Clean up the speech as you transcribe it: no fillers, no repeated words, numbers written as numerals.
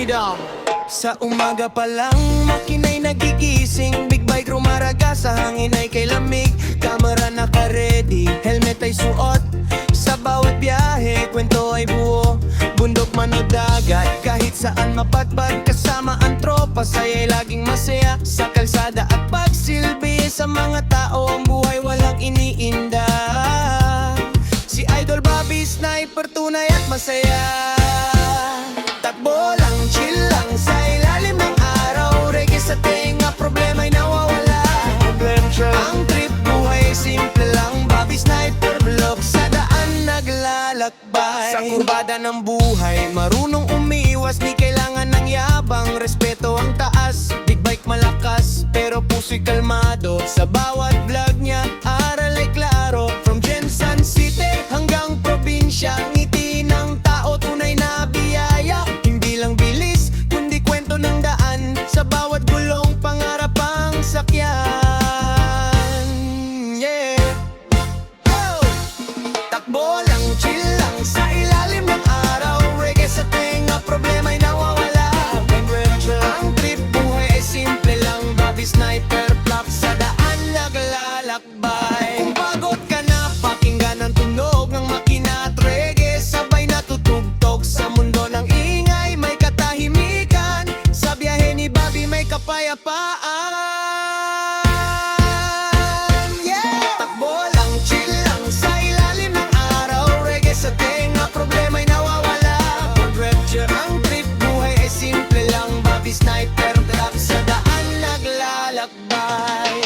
Freedom. Sa umaga pa lang, makina'y nagigising. Big bike rumaraga sa hangin ay kay lamig. Kamera naka-ready, helmet ay suot. Sa bawat biyahe, kwento ay buo. Bundok man o dagat, kahit saan mapagpag. Kasama ang tropa, saya'y laging masaya. Sa kalsada at pagsilbi sa mga tao, ang buhay walang iniinda. Si Idol Bobby, sniper, tunay at masaya. Takbo lang, chill lang sa ilalim ng araw. Reggae sa tenga, problema'y nawawala. Ang trip, buhay, simple lang. Bobby Sniper, vlog sa daan naglalakbay. Sa kurbada ng buhay, marunong umiwas. Di kailangan ng yabang, respeto ang taas. Big bike malakas, pero puso'y kalmado. Sa bawat vlog niya, aral ay klaro. From Jensen City hanggang probinsya, ngiti ng tao, tunay na biyaya. Hindi lang bilis, kundi kwento ng daan. Sa bawat gulong, pangarap ang sakyan. Yeah. Oh! Takbo lang, chill lang sa ilalim ng araw. Reggae sa tenga, problema'y nawawala. Ang trip, buhay ay simple lang. Bobby Sniper, flop sa daan naglalakbay. Kung pagod ka na, pakinggan ang tunog ng makina at reggae, sabay natutugtog. Sa mundo ng ingay, may katahimikan. Sa biyahe ni Bobby, may kapayapaan. Yeah! Takbo lang, chill lang sa ilalim ng araw. Reggae sa tenga, problema'y nawawala. Ang trip, buhay ay simple lang. Bobby Sniper, drop sa daan naglalakbay.